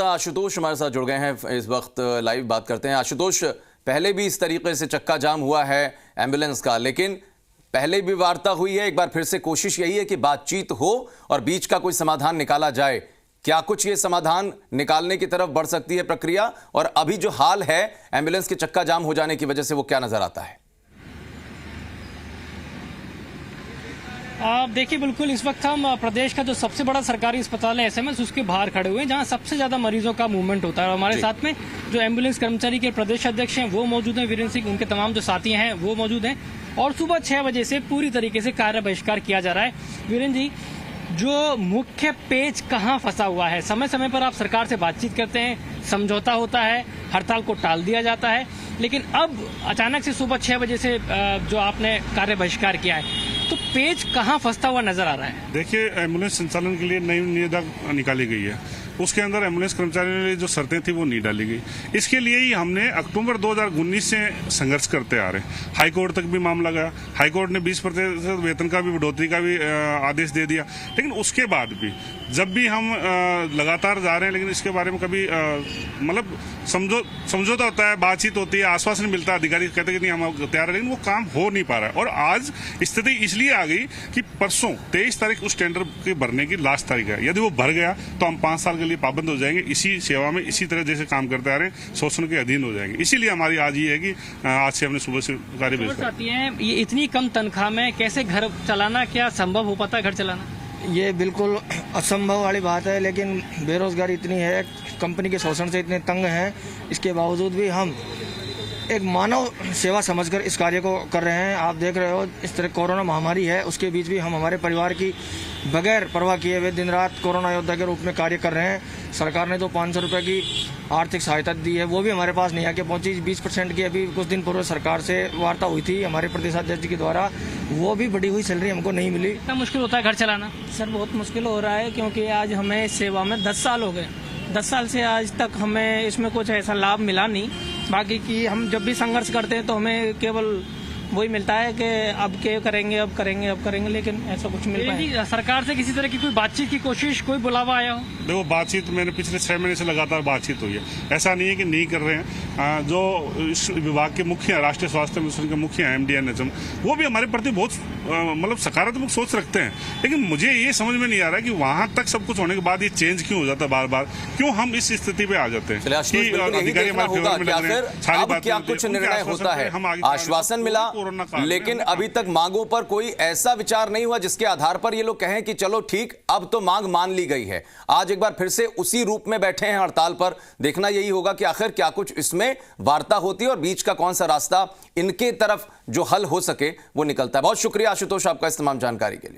आशुतोष हमारे साथ जुड़ गए हैं इस वक्त। लाइव बात करते हैं। आशुतोष, पहले भी इस तरीके से चक्का जाम हुआ है एम्बुलेंस का, लेकिन पहले भी वार्ता हुई है, एक बार फिर से कोशिश यही है कि बातचीत हो और बीच का कोई समाधान निकाला जाए। क्या कुछ ये समाधान निकालने की तरफ बढ़ सकती है प्रक्रिया, और अभी जो हाल है एम्बुलेंस के चक्का जाम हो जाने की वजह से वो क्या नजर आता है? आप देखिए, बिल्कुल इस वक्त हम प्रदेश का जो सबसे बड़ा सरकारी अस्पताल है एसएमएस, उसके बाहर खड़े हुए हैं, जहां सबसे ज्यादा मरीजों का मूवमेंट होता है। और हमारे साथ में जो एम्बुलेंस कर्मचारी के प्रदेश अध्यक्ष हैं वो मौजूद हैं, वीरेंद्र सिंह, उनके तमाम जो साथी हैं वो मौजूद हैं। और सुबह 6 बजे से पूरी तरीके से कार्य बहिष्कार किया जा रहा है। वीरेंद्र जी, जो मुख्य पेच कहाँ फंसा हुआ है? समय समय पर आप सरकार से बातचीत करते हैं, समझौता होता है, हड़ताल को टाल दिया जाता है, लेकिन अब अचानक से सुबह 6 बजे से जो आपने कार्य बहिष्कार किया है, तो पेच कहाँ फंसता हुआ नजर आ रहा है? देखिए, एम्बुलेंस संचालन के लिए नई निविदा निकाली गई है, उसके अंदर एम्बुलेंस कर्मचारियों के लिए जो शर्तें थी वो नहीं डाली गई। इसके लिए ही हमने अक्टूबर 2019 से संघर्ष करते आ रहे हैं। हाई कोर्ट तक भी मामला गया, हाई कोर्ट ने 20% वेतन का भी बढ़ोतरी का भी आदेश दे दिया। लेकिन उसके बाद भी जब भी हम लगातार जा रहे हैं, लेकिन इसके बारे में कभी मतलब समझौता होता है, बातचीत होती है, आश्वासन मिलता है, अधिकारी कहते हैं कि नहीं हम तैयार है, लेकिन वो काम हो नहीं पा रहा है। और आज स्थिति इसलिए आ गई कि परसों 23 तारीख उस टेंडर के भरने की लास्ट तारीख है। यदि वो भर गया तो हम 5 साल के लिए पाबंद हो जाएंगे, इसी सेवा में इसी तरह जैसे काम करते आ रहे हैं, शोषण के अधीन हो जाएंगे। इसीलिए हमारी आज ये है कि आज से हमने सुबह से कार्य बहिष्कार। ये इतनी कम तनख्वाह में कैसे घर चलाना, क्या संभव हो पाता है घर चलाना? ये बिल्कुल असंभव वाली बात है, लेकिन बेरोजगारी इतनी है, कंपनी के शोषण से इतने तंग हैं, इसके बावजूद भी हम एक मानव सेवा समझकर इस कार्य को कर रहे हैं। आप देख रहे हो, इस तरह कोरोना महामारी है, उसके बीच भी हम हमारे परिवार की बगैर परवाह किए हुए दिन रात कोरोना योद्धा के रूप में कार्य कर रहे हैं। सरकार ने जो 500 रुपये की आर्थिक सहायता दी है वो भी हमारे पास नहीं आके पहुंची। 20% की अभी कुछ दिन पूर्व सरकार से वार्ता हुई थी हमारे प्रदेशाध्यक्ष के द्वारा, वो भी बढ़ी हुई सैलरी हमको नहीं मिली। कितना मुश्किल होता है घर चलाना? सर, बहुत मुश्किल हो रहा है, क्योंकि आज हमें इस सेवा में 10 साल हो गए। 10 साल से आज तक हमें इसमें कुछ ऐसा लाभ मिला नहीं। बाकी की हम जब भी संघर्ष करते हैं तो हमें केवल वही मिलता है कि अब क्या करेंगे, अब करेंगे, अब करेंगे, लेकिन ऐसा कुछ मिल पाए। सरकार से किसी तरह की कोई बातचीत की कोशिश, कोई बुलावा आया हो? देखो, बातचीत मैंने पिछले 6 महीने से लगातार बातचीत हुई है, ऐसा नहीं है कि नहीं कर रहे हैं। जो इस विभाग के मुख्य, राष्ट्रीय स्वास्थ्य मिशन के मुख्य MD NHM, वो भी हमारे प्रति बहुत मतलब सकारात्मक सोच रखते हैं। लेकिन मुझे ये समझ में नहीं आ रहा कि वहां तक सब कुछ होने के बाद ये चेंज क्यों हो जाता है बार बार, क्यों हम इस स्थिति पे आ जाते हैं कि अधिकारी हमारे फेवर में लग रहे हैं। सारी बात क्या कुछ निर्णय होता है? आश्वासन मिला, लेकिन अभी तक मांगों पर कोई ऐसा विचार नहीं हुआ जिसके आधार पर ये लोग कहें कि चलो ठीक, अब तो मांग मान ली गई है। आज एक बार फिर से उसी रूप में बैठे हैं हड़ताल पर। देखना यही होगा कि आखिर क्या कुछ इसमें वार्ता होती है और बीच का कौन सा रास्ता इनके तरफ जो हल हो सके वो निकलता है। बहुत शुक्रिया आशुतोष आपका इस तमाम जानकारी के लिए।